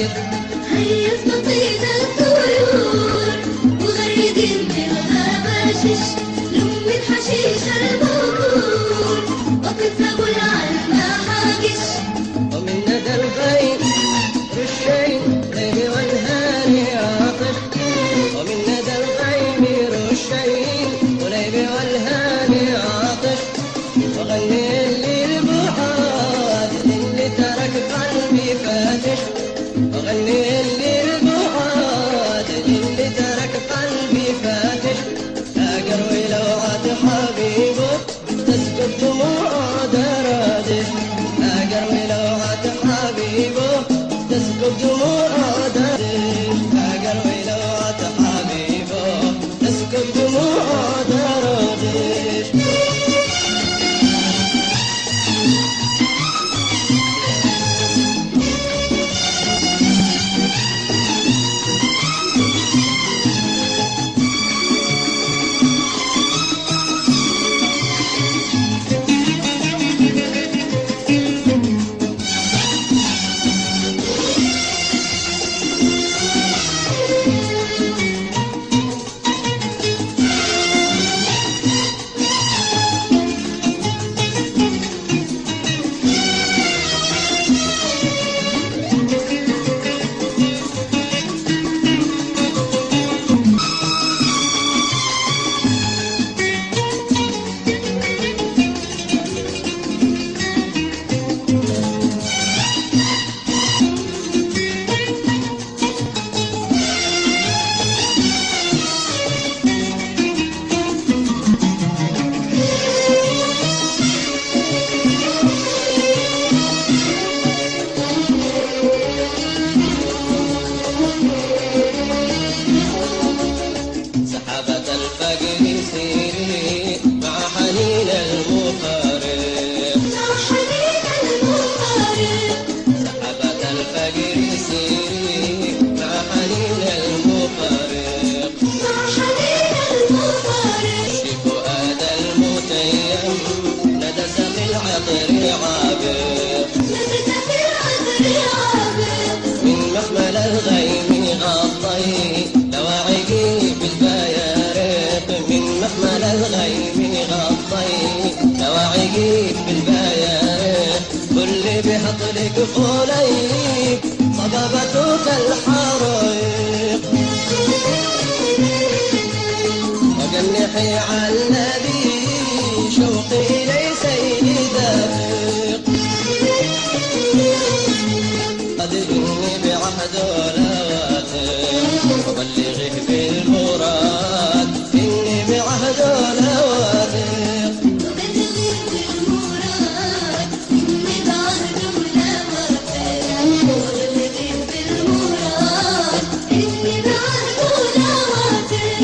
واقف. هيا اسقطينا الطيور وغردين بالغباشش، لم الحشيش البخور وقف ابو العالمحاقش. ومن ندى الغيم رشين ليلي والهاني عاطف. ومن ندى الغيم رشين وليلي والهاني عاطف. وغني الليل بعاد اللي ترك قلبي فاتش. وغني الليل بعاد اللي ترك قلبي فاتش. هاجر ولوعة حبيبه تسكت دموع درادش. هاجر ولوعة حبيبه تسكت دموع درادش. هاجر ولوعة حبيبه تسكت دموع درادش. سحابة الفقر سيري مع حنين المفارق. مع حنين المفارق. سحابة الفقر سيري مع حنين المفارق. مع حنين المفارق. في فؤاد المتيم ندى سقي العطر عابر. ندى سقي العطر عابر. من مخمل الغيم غطي لواعقي بالبيارق. من مخمل الغيم غطي لواعقي بالبيارق. كل بحطلك قوليك صبابتك الحريق. وجنحي على النبي شوقي ليس يدافق. قد إني بعهد ولواتق وبلغه بالمراد. إني بعهد ولواتق وبلغه بالمراد. إني بعهد ولواتق. وبلغه بالمراد. إني بعهد ولواتق.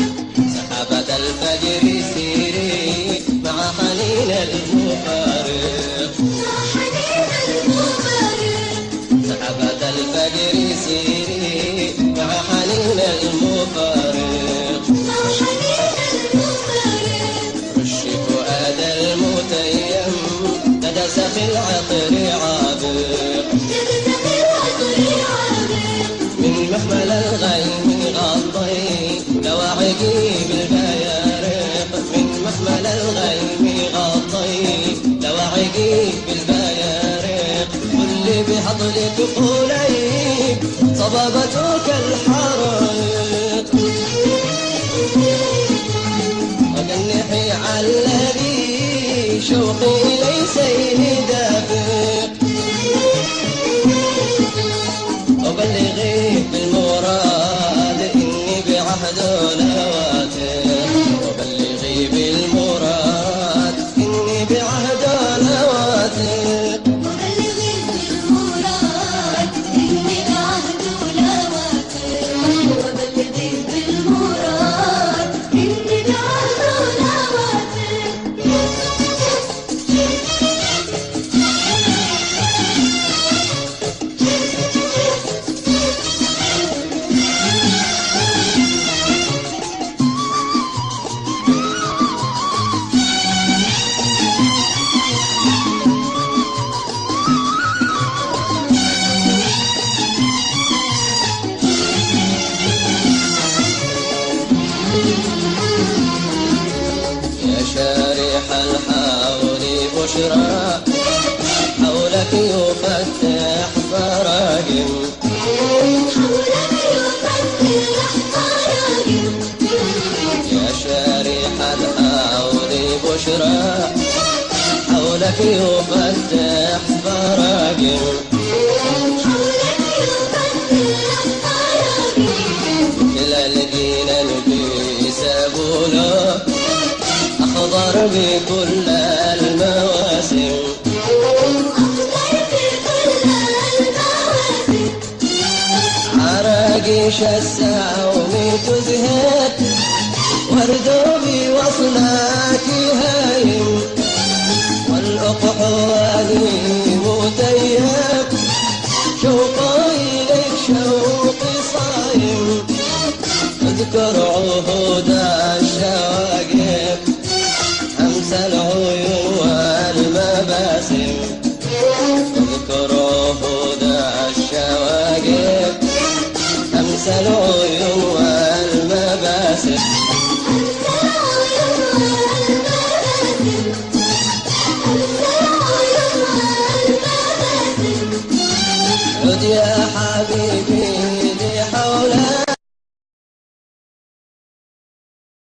سحابة الفجر سيري مع حنين المفارق. مع حنين المفارق. سحابة الفجر سيري مع حنين المفارق. مع حنين المفارق. رش فؤاد المتيم ندى سقي العطر عابق. ندى سقي العطر عابر. من مخمل الغيم غطي لواعقي بالبيارق. من مخمل الغيم غطي لواعقي بالبيارق. كل بحضلك قوليك صبابتك الحريق. وجنحي على الذي شوقي ليس يدافق. وبلغي بالمراد إني بعهد لواتق. وبلغي بالمراد إني بعهد لواتق. وبلغي بالمراد. إني بعهد لواتق. وبلغي بالمراد. إني بعهد لواتق. حولك يفتح براقم حولك يفتح براقم يا شارح الحول بشرى حولك يفتح براقم حولك يفتح براقم كلا لقينا نبي سبوله أخضر بكل المواسم أخضر بكل المواسم عراقيش الساوم تزهر وردو بوصلك هايم والأقحوان متيم شوقي إليك شوقي صايم اذكر عهود الشواقف أمس العيون والمباسم اذكر عهود الشواقف أمس العيون